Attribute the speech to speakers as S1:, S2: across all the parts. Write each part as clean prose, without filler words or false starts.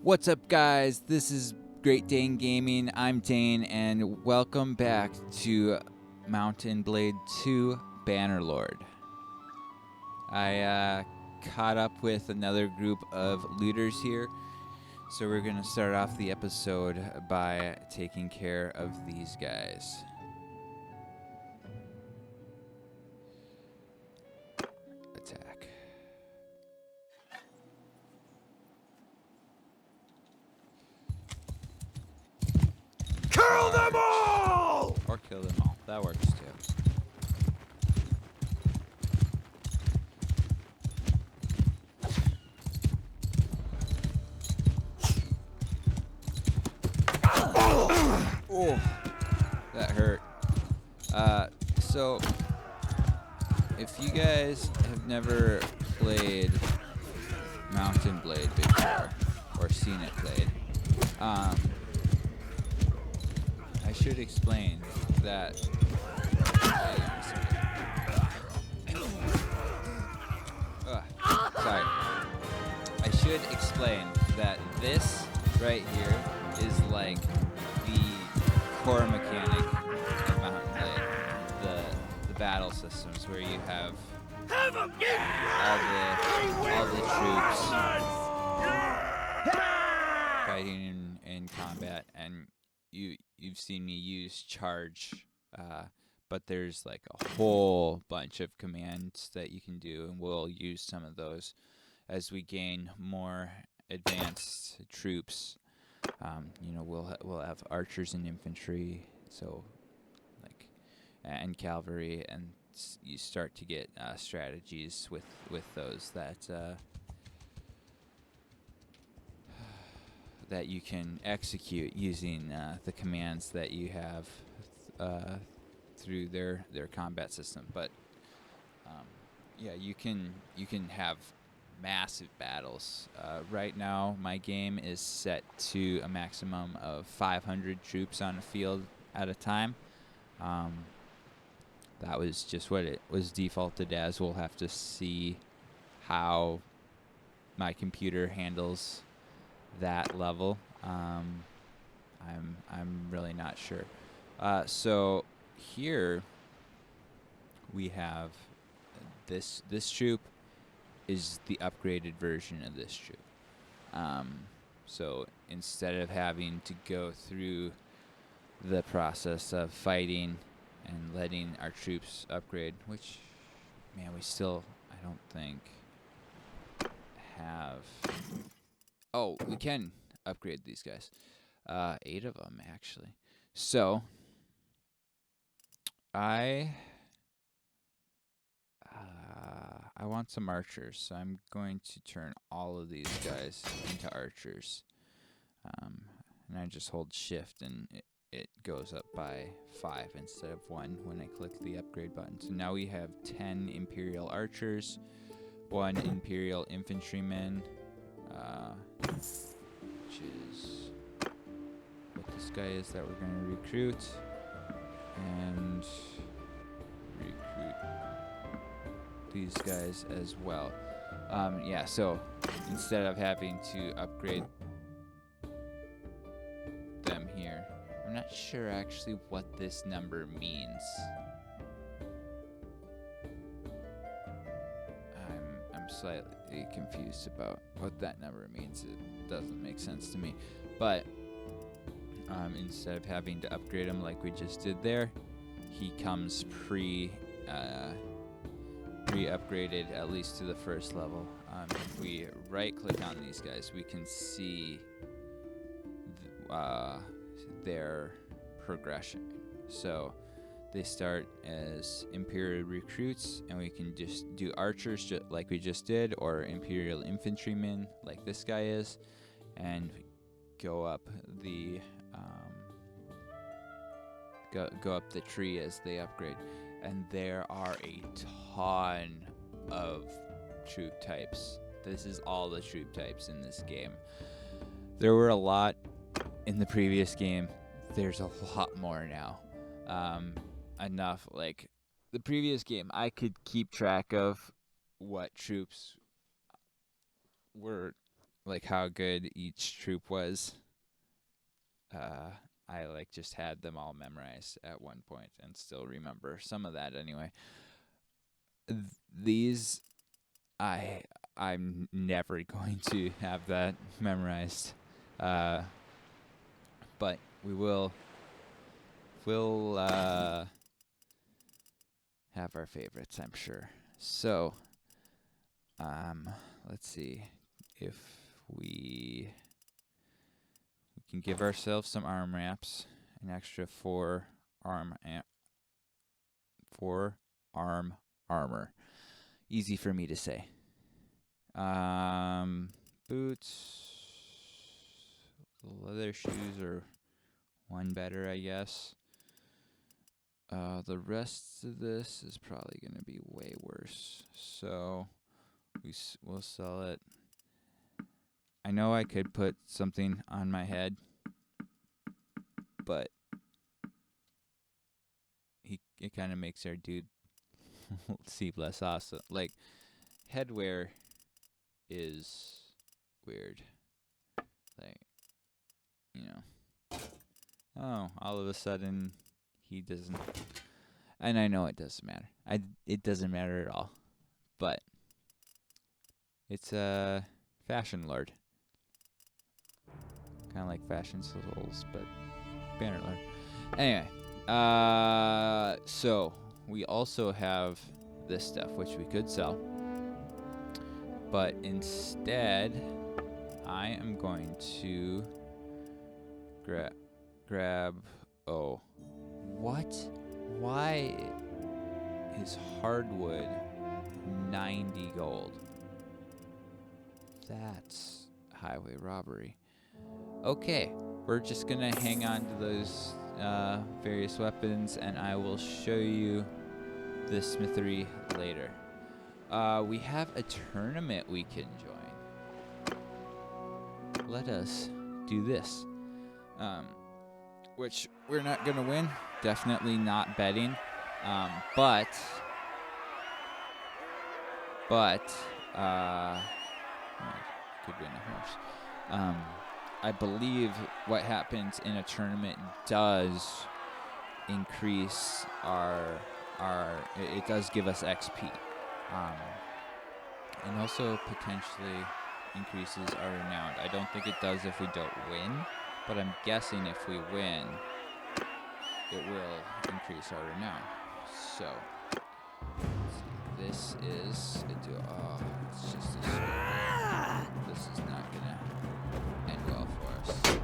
S1: What's up, guys? This is Great Dane Gaming. I'm Dane, and welcome back to Mountain Blade 2 Bannerlord. I caught up with another group of looters here, so we're going to start off the episode by taking care of these guys. Attack.
S2: Kill them all!
S1: Or kill them all. That works too. Oh, that hurt. So, if you guys have never played Mountain Blade before, or seen it played, I should explain that. Sorry. I should explain that this right here is like the core mechanic of Mountain Blade, the battle systems where you have all the troops fighting in combat, and you've seen me use charge, but there's like a whole bunch of commands that you can do, and we'll use some of those as we gain more advanced troops. We'll have archers and infantry, so like, and cavalry, and you start to get strategies with those that that you can execute using the commands that you have through their combat system. But yeah, you can have massive battles. Right now, my game is set to a maximum of 500 troops on a field at a time. That was just what it was defaulted as. We'll have to see how my computer handles that level. I'm really not sure. So here we have this troop is the upgraded version of this troop. So instead of having to go through the process of fighting and letting our troops upgrade, which, man, we still, I don't think, have... Oh, we can upgrade these guys. 8 of them, actually. So, I want some archers, so I'm going to turn all of these guys into archers. And I just hold shift, and it goes up by 5 instead of 1 when I click the upgrade button. So now we have 10 Imperial archers, 1 Imperial infantryman, which is what this guy is that we're going to recruit, and recruit these guys as well. Yeah, so instead of having to upgrade them here, I'm not sure actually what this number means. I'm slightly confused about what that number means. It doesn't make sense to me. But instead of having to upgrade him like we just did there, he comes pre-upgraded, at least to the first level. If we right-click on these guys, we can see their progression. So they start as Imperial recruits, and we can just do archers like we just did, or Imperial infantrymen like this guy is, and go up the go up the tree as they upgrade. And there are a ton of troop types. This is all the troop types in this game. There were a lot in the previous game. There's a lot more now. Enough, like, the previous game, I could keep track of what troops were like how good each troop was. I like just had them all memorized at one point and still remember some of that anyway. These I'm never going to have that memorized. But we'll have our favorites, I'm sure. So, let's see if we can give ourselves some arm wraps, an extra 4 arm armor. Easy for me to say. Boots, leather shoes are one better, I guess. The rest of this is probably going to be way worse. So we'll sell it. I know I could put something on my head, but it kind of makes our dude seem less awesome. Like, headwear is weird. Like, you know. Oh, all of a sudden he doesn't. And I know it doesn't matter. It doesn't matter at all. But it's a fashion lord. Kind of like Fashion Souls, but Bannerlord. Anyway, so we also have this stuff, which we could sell. But instead, I am going to grab. Oh, what? Why is hardwood 90 gold? That's highway robbery. Okay, we're just gonna hang on to those various weapons, and I will show you the smithery later. We have a tournament we can join. Let us do this. Which we're not gonna win. Definitely not betting. But could win a horse. I believe what happens in a tournament does increase it does give us XP. And also potentially increases our renown. I don't think it does if we don't win, but I'm guessing if we win, it will increase our renown. So, this is a duo. Oh, it's just a sword. This is not gonna end well for us.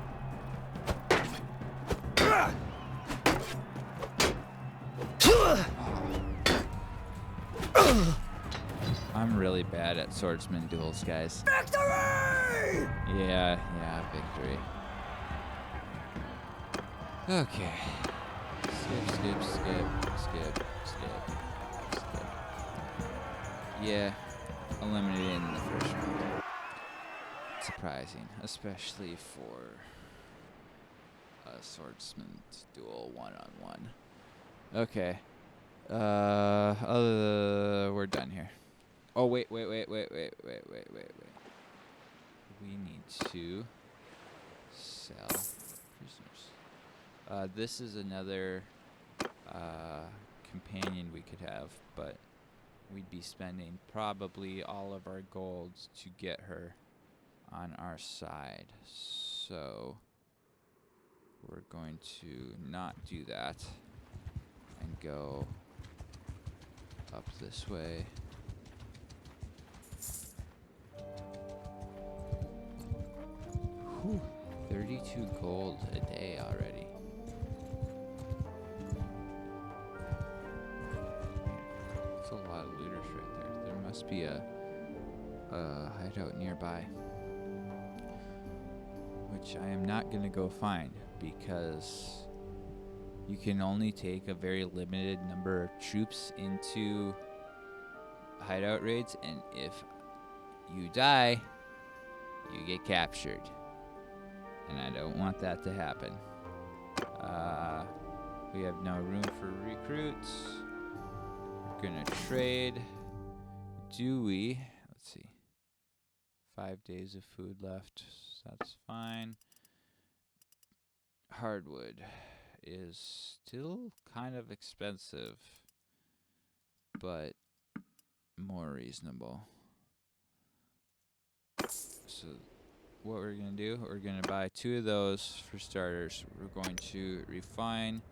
S1: I'm really bad at swordsman duels, guys.
S2: Victory!
S1: Yeah, victory. Okay. Skip. Yeah, eliminated in the first round. Surprising, especially for a swordsman duel one-on-one. Okay. We're done here. Oh, wait. We need to sell prisoners. This is another companion we could have, but we'd be spending probably all of our golds to get her on our side. So we're going to not do that and go up this way. Whew, 32 gold a day already. That's a lot of looters right there. There must be a hideout nearby, which I am not going to go find because you can only take a very limited number of troops into hideout raids, and if you die, you get captured. And I don't want that to happen. We have no room for recruits. We're gonna trade. Do we? Let's see. 5 days of food left. So that's fine. Hardwood is still kind of expensive, but more reasonable. So what we're going to do, we're going to buy 2 of those for starters. We're going to refine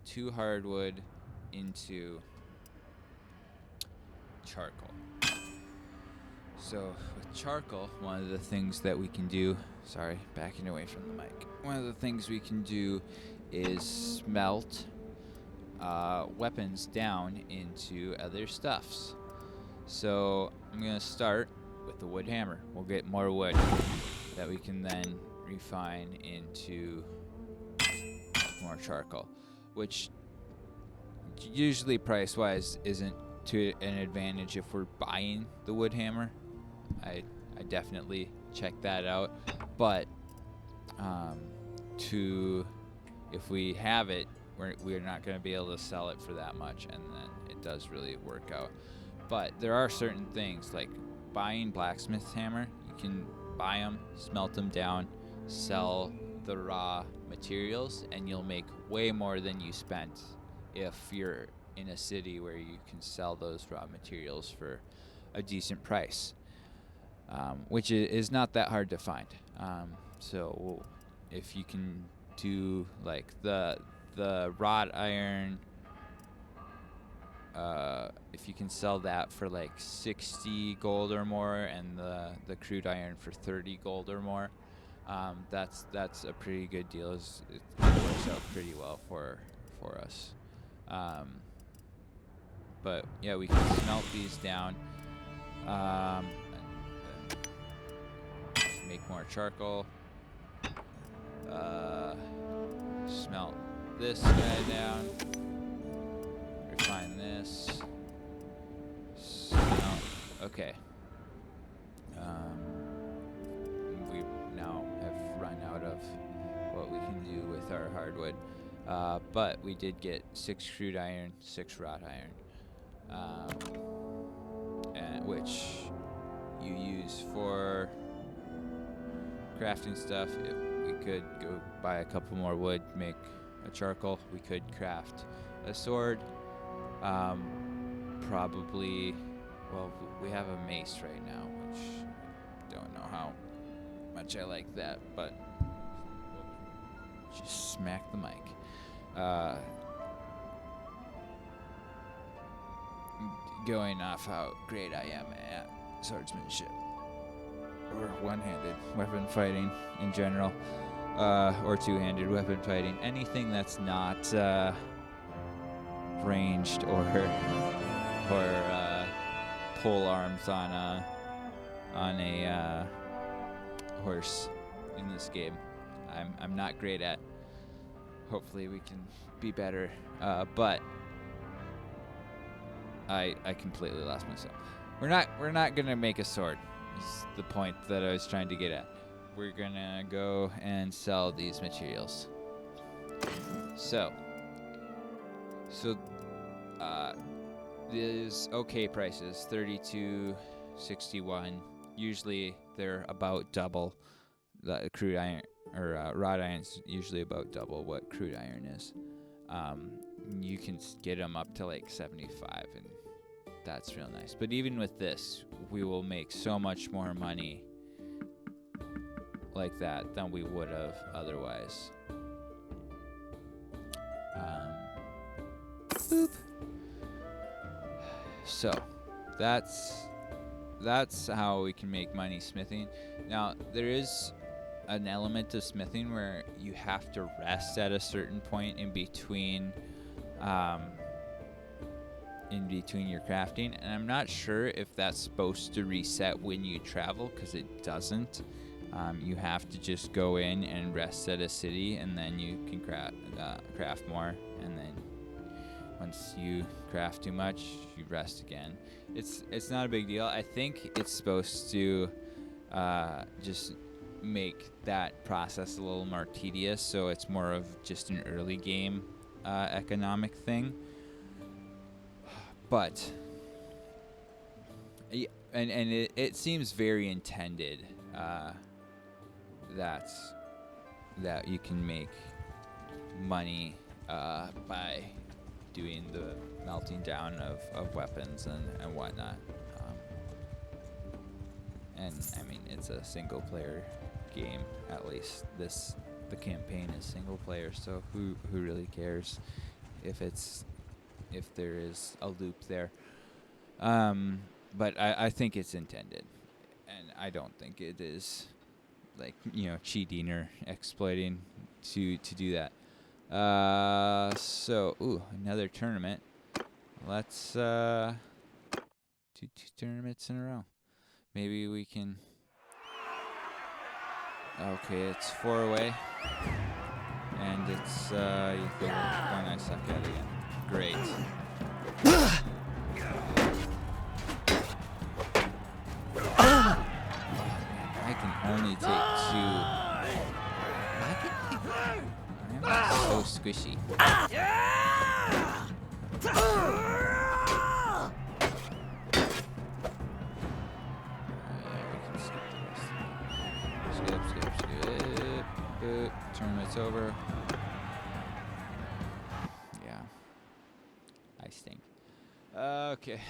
S1: 2 hardwood into charcoal. So with charcoal, one of the things that we can do, sorry, backing away from the mic. One of the things we can do is smelt weapons down into other stuffs. So I'm going to start with the wood hammer. We'll get more wood that we can then refine into more charcoal, which usually price-wise isn't to an advantage if we're buying the wood hammer. I definitely check that out, but if we have it, we're not going to be able to sell it for that much, and then it does really work out. But there are certain things like buying blacksmith's hammer. You can buy them, smelt them down, sell the raw materials, and you'll make way more than you spent if you're in a city where you can sell those raw materials for a decent price, which is not that hard to find. So if you can do like the wrought iron, if you can sell that for like 60 gold or more, and the crude iron for 30 gold or more, that's a pretty good deal. It works out pretty well for us. But yeah, we can smelt these down, and make more charcoal. Smelt this guy down. Refine this. Smelt. Okay. We now have run out of what we can do with our hardwood. But we did get 6 crude iron, 6 wrought iron, and which you use for crafting stuff. We could go buy a couple more wood, make a charcoal. We could craft a sword. Probably, well, we have a mace right now, which I don't know how much I like that, but just smack the mic. Going off how great I am at swordsmanship or one-handed weapon fighting in general, or two-handed weapon fighting, anything that's not ranged or pole arms on a horse in this game. I'm not great at. Hopefully we can be better, but I completely lost myself. We're not gonna make a sword. Is the point that I was trying to get at. We're gonna go and sell these materials. So these okay prices, 32.61. Usually they're about double. The crude iron or wrought iron's usually about double what crude iron is. You can get them up to like 75, and that's real nice. But even with this, we will make so much more money like that than we would have otherwise. Boop. So that's how we can make money smithing. Now there is an element of smithing where you have to rest at a certain point in between your crafting, and I'm not sure if that's supposed to reset when you travel, because it doesn't. You have to just go in and rest at a city, and then you can craft more, and then once you craft too much, you rest again. It's not a big deal. I think it's supposed to just make that process a little more tedious, so it's more of just an early game economic thing. But and it seems very intended that you can make money by doing the melting down of weapons and whatnot. And I mean, it's a single player game. At least the campaign is single player. So who really cares if there is a loop there? But I think it's intended, and I don't think it is like, cheating or exploiting to do that. So another tournament. Let's do 2 tournaments in a row. Maybe we can. Okay, it's 4 away, and it's you think one I suck at again. Great. I can only take 2. Why am I so squishy? Tournament's over. Yeah. I stink. Okay.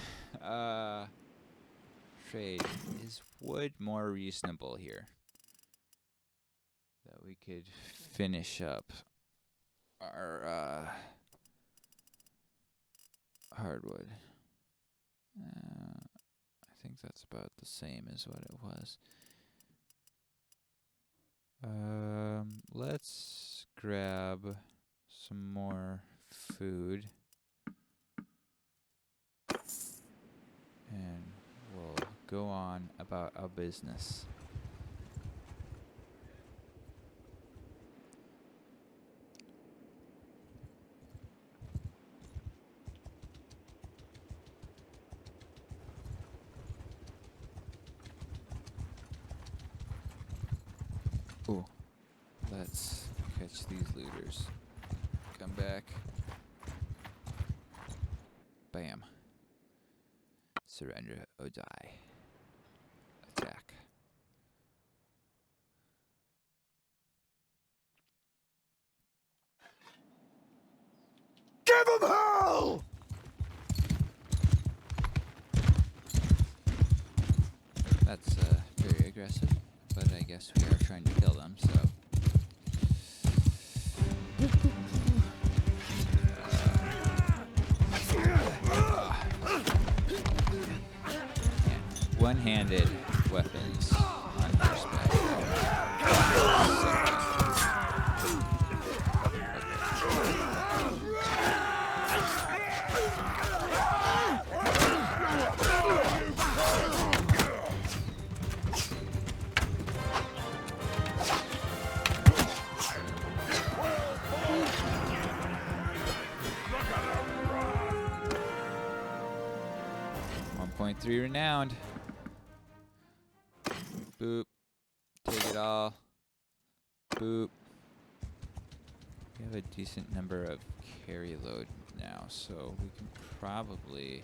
S1: Trade. Is wood more reasonable here? That we could finish up our hardwood. I think that's about the same as what it was. Let's grab some more food, and we'll go on about our business. Ooh. Let's catch these looters. Come back. Bam. Surrender or die. Attack.
S2: Give him hell!
S1: That's very aggressive, but I guess we are trying to kill them, so. One-handed weapons on horseback. .3 renowned. Boop. Take it all. Boop. We have a decent number of carry load now, so we can probably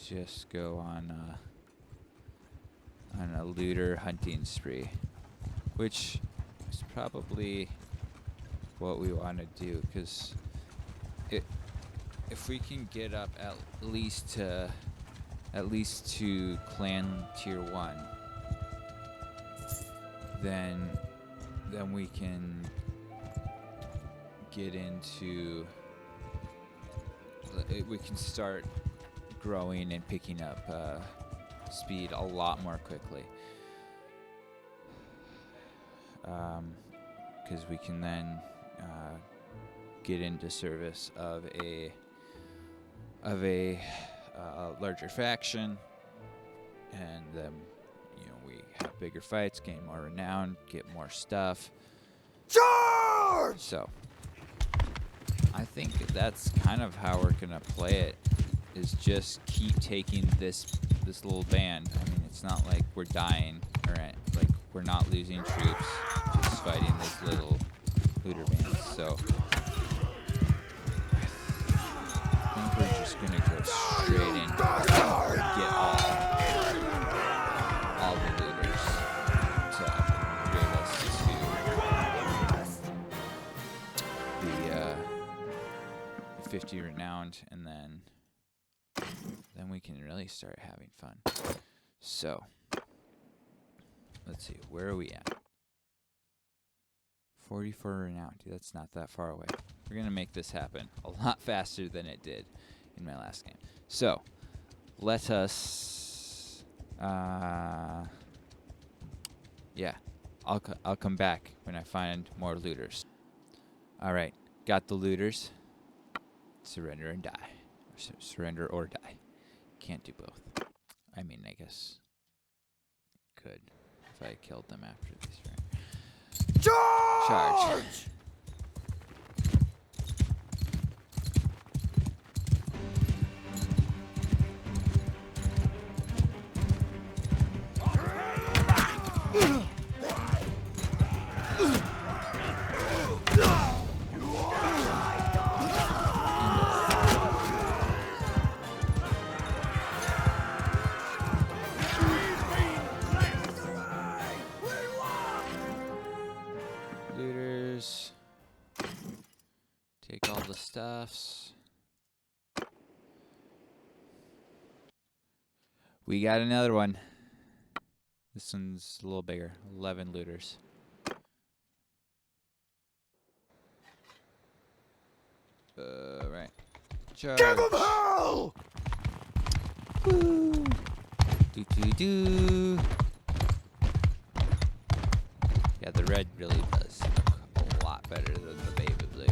S1: just go on a looter hunting spree, which is probably what we want to do, because if we can get up at least to clan tier 1, then we can get into we can start growing and picking up speed a lot more quickly, because we can then get into service of a larger faction, and then we have bigger fights, gain more renown, get more stuff.
S2: Charge!
S1: So I think that's kind of how we're gonna play it, is just keep taking this little band. I mean, it's not like we're dying, or like we're not losing troops, just fighting these little looter bands. So I think we're just gonna go straight in, get all 50 renowned, and then we can really start having fun. So, let's see, where are we at? 44 renowned. That's not that far away. We're gonna make this happen a lot faster than it did in my last game. So, let us. Yeah, I'll come back when I find more looters. All right, got the looters. Surrender and die. Or surrender or die. Can't do both. I mean, I guess could if I killed them after this round. Charge! Looters. Take all the stuffs. We got another one. This one's a little bigger. 11 looters. Right. Charge.
S2: Give him hell!
S1: Woo! Do. Yeah, the red really does look a lot better than the baby blue.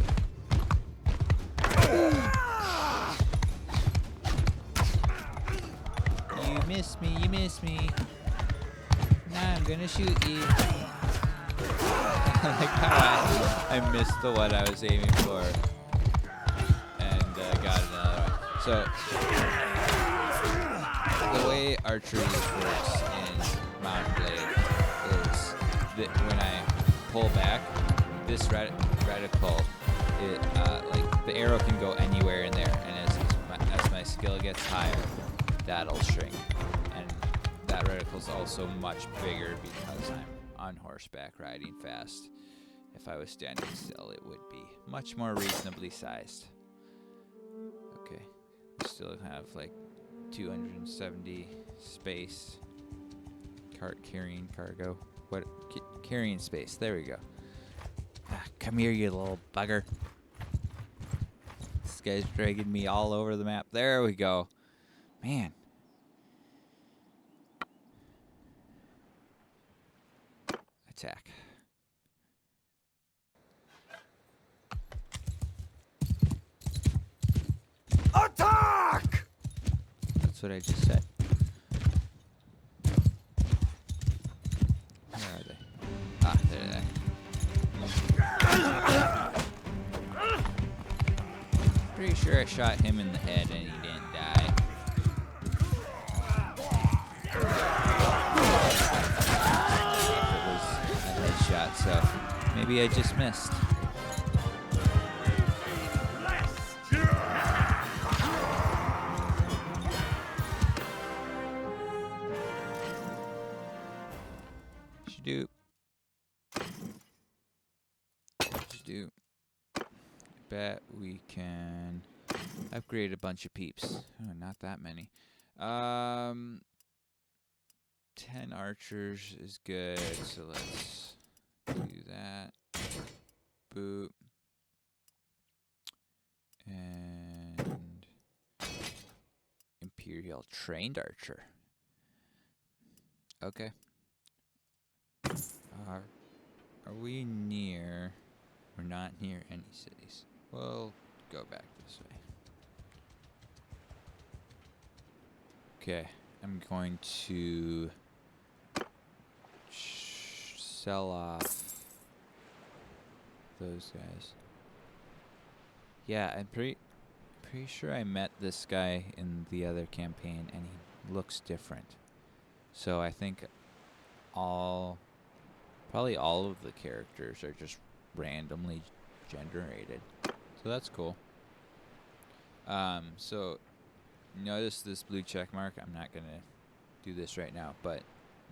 S1: You miss me. Now I'm gonna shoot you. Like how I missed the one I was aiming for. And got another one. So, the way archery works in Mountain Blade is that when I pull back, this reticle, like the arrow can go anywhere in there, and as my skill gets higher, that'll shrink. And that reticle's also much bigger because I'm on horseback riding fast. If I was standing still, it would be much more reasonably sized. Okay, we still have like 270 space. Cart carrying cargo. What? Carrying space. There we go. Come here, you little bugger. This guy's dragging me all over the map. There we go. Man. Attack.
S2: Attack!
S1: That's what I just said. Where are they? Ah, there they are. Pretty sure I shot him in the head and he didn't die. It was a headshot, so maybe I just missed. Shadoop. Shadoop. Bet we can upgrade a bunch of peeps. Oh, not that many. 10 archers is good, so let's do that. Boop. And Imperial trained archer. Okay. Are we near? We're not near any cities. We'll go back this way. Okay, I'm going to sell off those guys. Yeah, I'm pretty sure I met this guy in the other campaign, and he looks different. So I think probably all of the characters are just randomly generated. So that's cool. So notice this blue check mark. I'm not gonna do this right now, but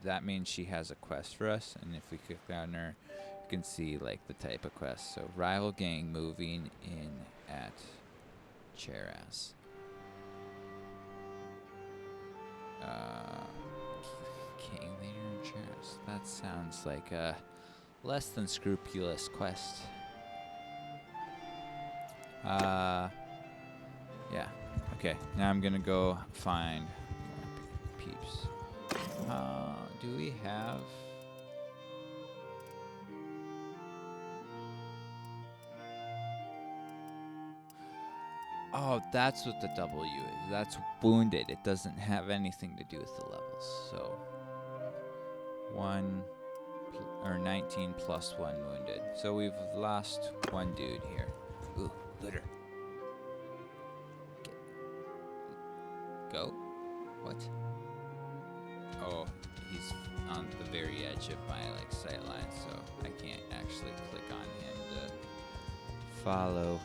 S1: that means she has a quest for us, and if we click on her, you can see like the type of quest. So rival gang moving in at chair ass. King leader and chair ass. That sounds like a less than scrupulous quest. Yeah. Okay. Now I'm gonna go find more peeps. Do we have? Oh, that's what the W is. That's wounded. It doesn't have anything to do with the levels. So 19 plus 1 wounded. So we've lost one dude here. Ooh, looter. Go? What? Oh, he's on the very edge of my sight line, so I can't actually click on him to follow.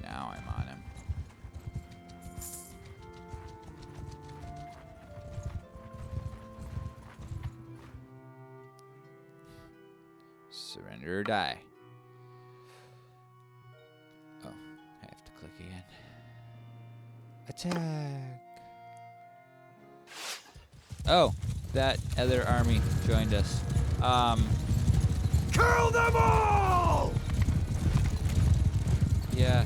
S1: Now I'm on him. Surrender or die. Oh, I have to click again. Attack! Oh, that other army joined us.
S2: Kill them all!
S1: Yeah.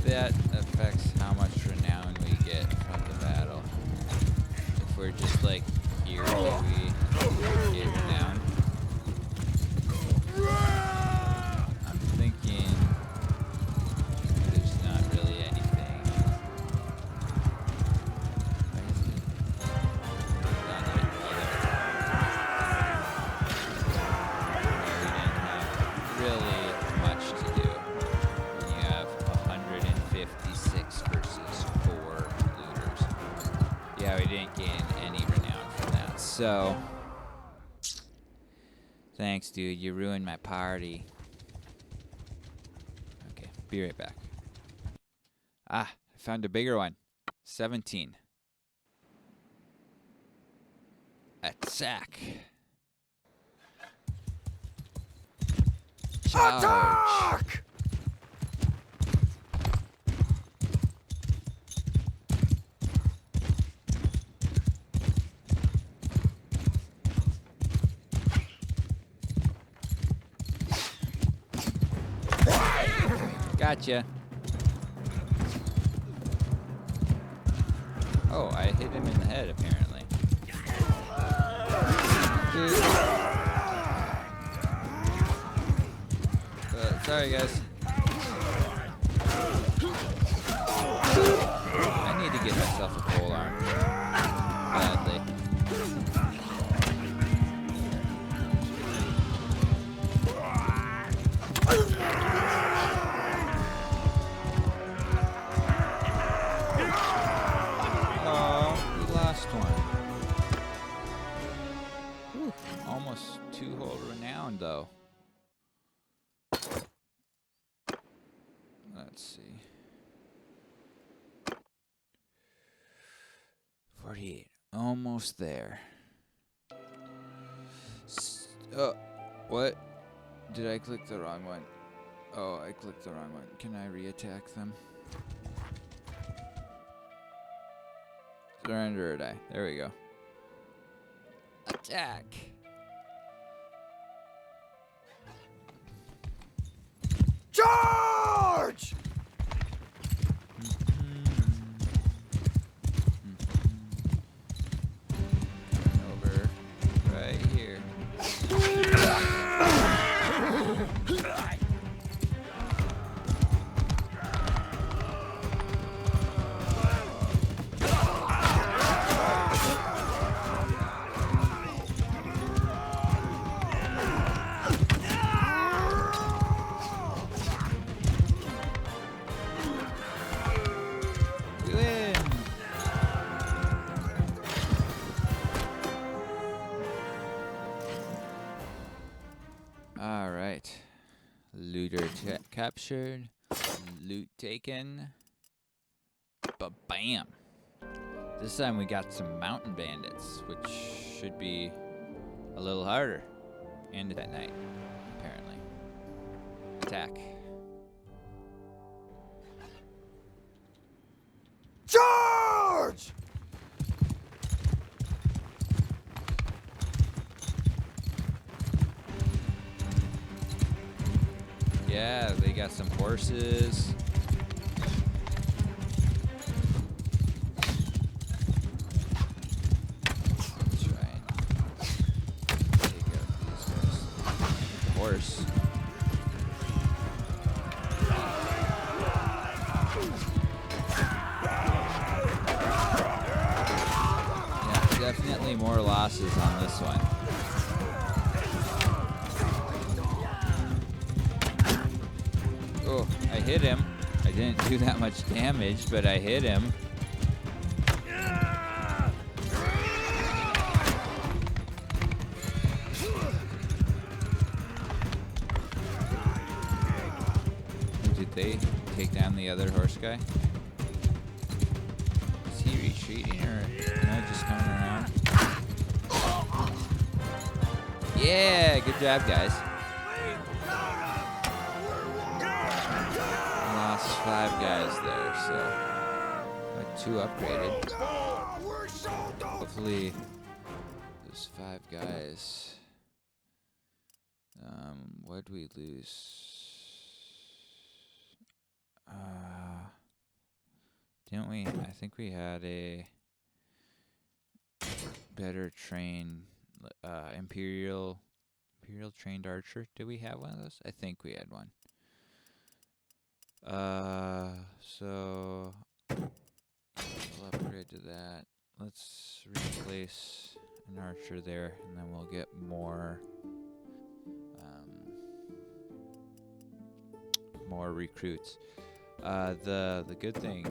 S1: That affects how much renown we get from the battle. If we're just here, do we get renown? I'm thinking there's not really anything. Why is it not it either? We didn't have really much to do when you have 156 versus 4 looters. Yeah, we didn't gain any renown from that. So thanks, dude. You ruined my party. Okay, be right back. Ah, I found a bigger one. 17. Attack. Charge.
S2: Attack!
S1: Gotcha. Oh, I hit him in the head, apparently. Sorry, guys. I need to get myself a pole arm. Badly. Almost 2 whole renown, though. Let's see. 48. Almost there. What? Did I click the wrong one? Oh, I clicked the wrong one. Can I re-attack them? Surrender or die. There we go. Attack!
S2: Charge!
S1: Over right here. Looter captured. Loot taken. Ba-bam. This time we got some mountain bandits, which should be a little harder. And at night, apparently. Attack.
S2: Charge!
S1: Yeah, they got some horses. Let's try and take out these guys. The horse. Yeah, definitely more losses on this one. Oh, I hit him. I didn't do that much damage, but I hit him. Did they take down the other horse guy? Is he retreating or just coming around? Yeah, good job, guys. Lost 5 guys there, so got 2 upgraded. Hopefully, those 5 guys. What'd we lose? Didn't we? I think we had a better trained Imperial trained archer. Did we have one of those? I think we had one. So we'll upgrade to that. Let's replace an archer there, and then we'll get more recruits. The good thing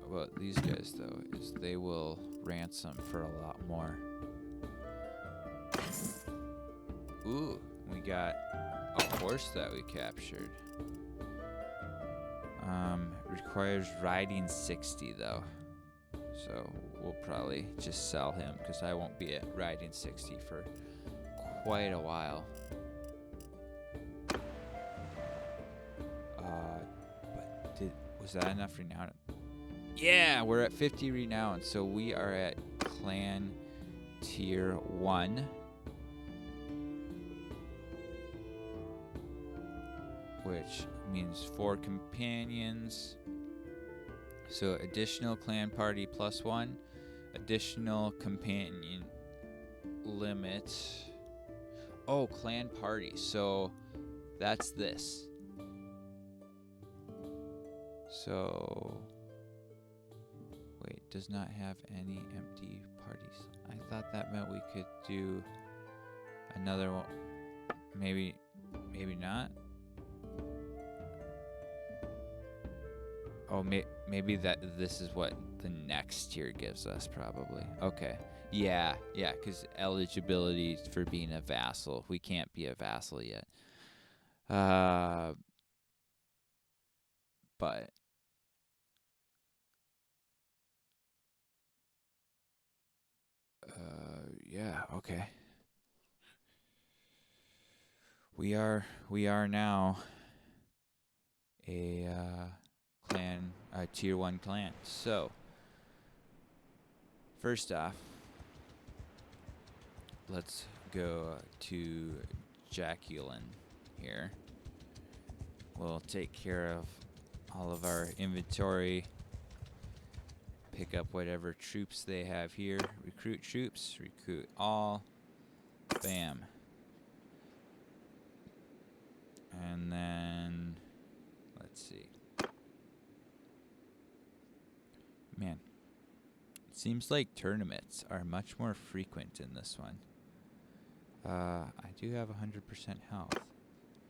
S1: about these guys though is they will ransom for a lot more. Ooh, we got a horse that we captured. Requires riding 60 though, so we'll probably just sell him because I won't be at riding 60 for quite a while. Was that enough renown? Yeah, we're at 50 renown, so we are at clan tier 1. Which means 4 companions. So additional clan party +1. Additional companion limit. Oh, clan party. So that's this. So, wait, does not have any empty parties. I thought that meant we could do another one. Maybe not. Oh, maybe this is what the next tier gives us, probably. Okay. Yeah, because eligibility for being a vassal. We can't be a vassal yet. But yeah, okay. We are now a clan, a tier 1 clan. So, first off, let's go to Jacqueline here. We'll take care of all of our inventory. Pick up whatever troops they have here. Recruit troops. Recruit all. Bam. And then, let's see. Man, it seems like tournaments are much more frequent in this one. I do have 100% health.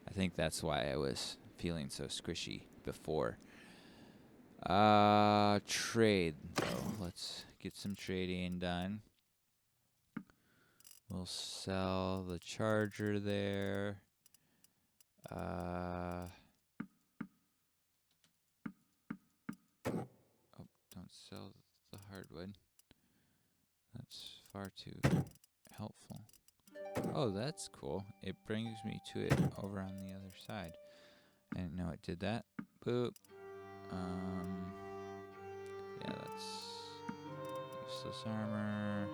S1: I think that's why I was feeling so squishy before. Trade though. Let's get some trading done. We'll sell the charger there. Oh, don't sell the hardwood. That's far too helpful. Oh, that's cool. It brings me to it over on the other side. I didn't know it did that. Boop. Yeah, that's useless armor.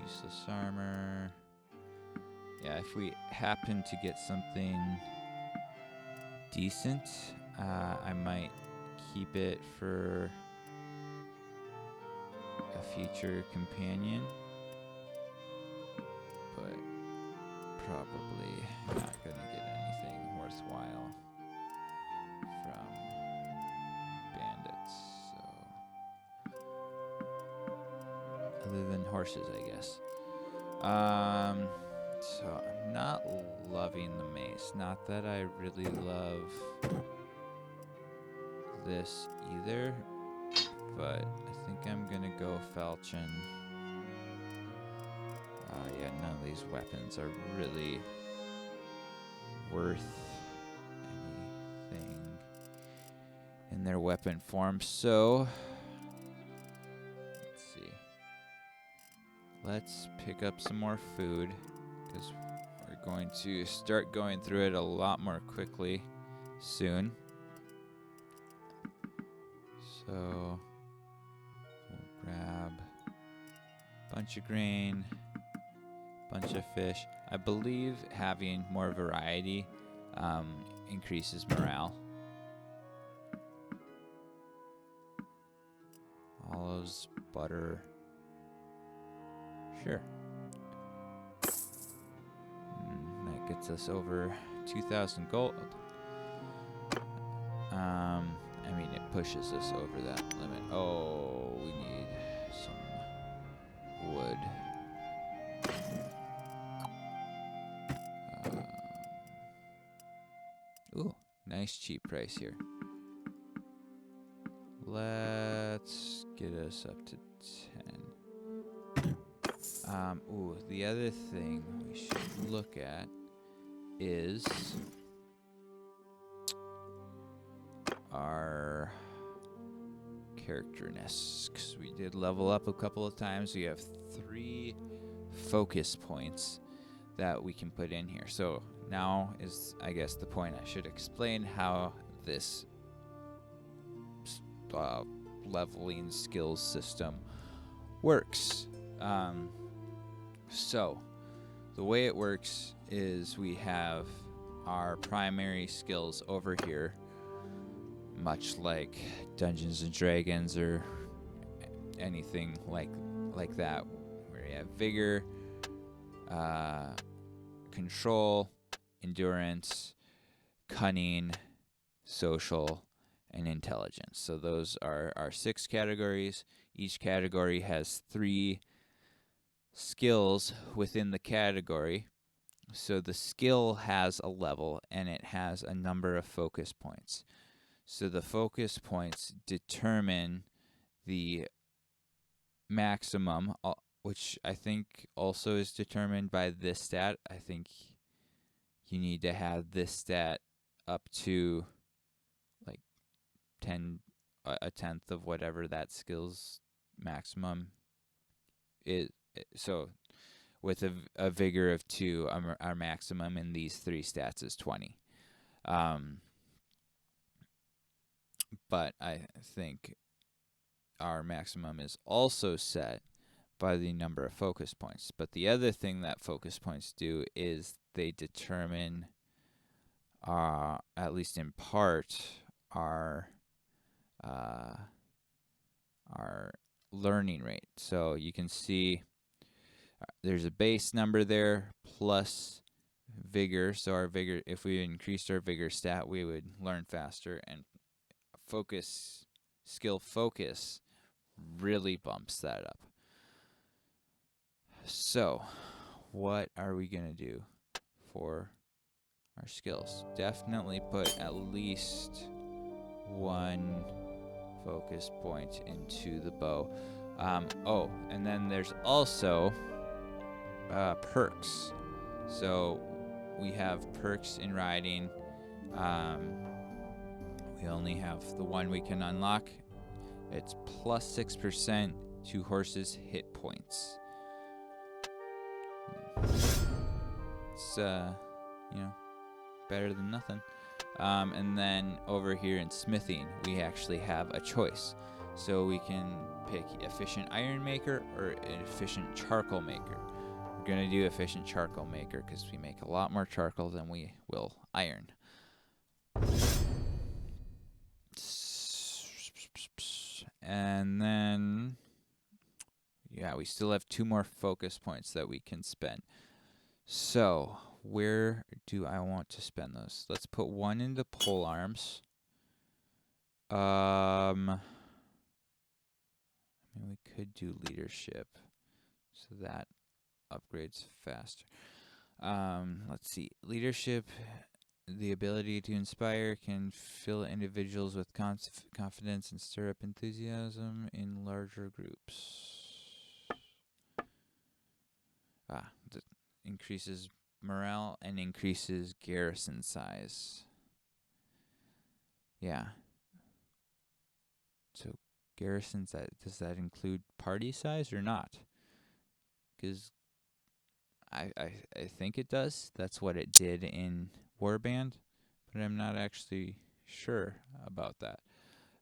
S1: Useless armor. Yeah, if we happen to get something decent, I might keep it for a future companion. But probably not gonna get anything worthwhile from bandits, so other than horses, I guess. So I'm not loving the mace. Not that I really love this either, but I think I'm gonna go falchion. Yeah, none of these weapons are really worth anything in their weapon form. So, let's see. Let's pick up some more food because we're going to start going through it a lot more quickly soon. So, we'll grab a bunch of grain. Bunch of fish. I believe having more variety increases morale. Olives, butter. Sure. That gets us over 2,000 gold. I mean, it pushes us over that limit. Oh, we need some wood. Ooh, nice cheap price here. Let's get us up to 10. Ooh, the other thing we should look at is our characterness, because we did level up a couple of times. We have 3 focus points that we can put in here. So now is, I guess, the point. I should explain how this leveling skills system works. So the way it works is we have our primary skills over here, much like Dungeons and Dragons or anything like that, where you have vigor, control, endurance, cunning, social, and intelligence. So those are our 6 categories. Each category has 3 skills within the category. So the skill has a level and it has a number of focus points. So the focus points determine the maximum, which I think also is determined by this stat. I think you need to have this stat up to like 10, a tenth of whatever that skill's maximum is. So with a vigor of 2, our maximum in these 3 stats is 20. But I think our maximum is also set by the number of focus points. But the other thing that focus points do is they determine, at least in part, our learning rate. So you can see there's a base number there plus vigor. So our vigor, if we increased our vigor stat, we would learn faster, and skill focus really bumps that up. So what are we going to do for our skills? Definitely put at least 1 focus point into the bow. Oh, and then there's also perks. So we have perks in riding. We only have the one we can unlock. It's plus 6% to horses' hit points. It's better than nothing. And then over here in smithing, we actually have a choice. So we can pick efficient iron maker or an efficient charcoal maker. We're going to do efficient charcoal maker because we make a lot more charcoal than we will iron. And then, yeah, we still have 2 more focus points that we can spend. So, where do I want to spend those? Let's put 1 into pole arms. We could do leadership, so that upgrades faster. Let's see. Leadership, the ability to inspire, can fill individuals with confidence and stir up enthusiasm in larger groups. That increases morale and increases garrison size. Yeah. So garrisons, does that include party size or not? Because I think it does. That's what it did in Warband, but I'm not actually sure about that.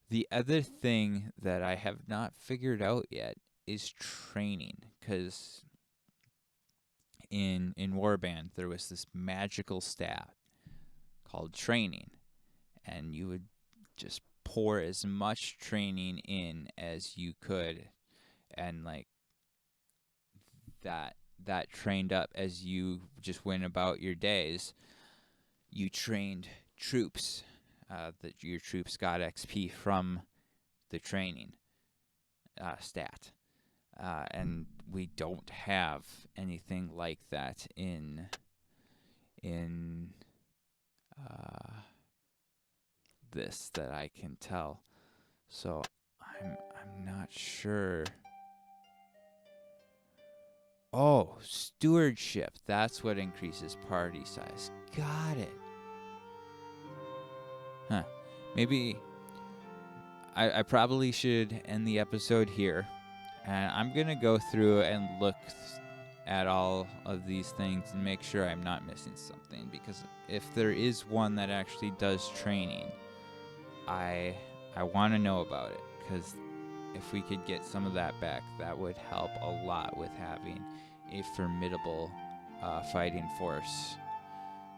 S1: The other thing that I have not figured out yet is training, because in Warband there was this magical stat called training, and you would just pour as much training in as you could, and like that trained up as you just went about your days. You trained troops, that your troops got XP from the training stat, and we don't have anything like that in this that I can tell. So I'm not sure. Oh, stewardship. That's what increases party size. Got it. Huh. Maybe I probably should end the episode here. And I'm going to go through and look at all of these things and make sure I'm not missing something. Because if there is one that actually does training, I want to know about it. Because if we could get some of that back, that would help a lot with having a formidable fighting force.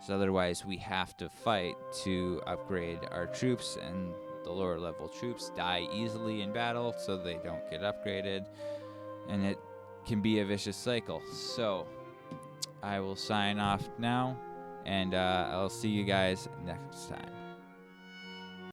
S1: So otherwise we have to fight to upgrade our troops, and the lower level troops die easily in battle, so they don't get upgraded, and it can be a vicious cycle. So I will sign off now, and I'll see you guys next time.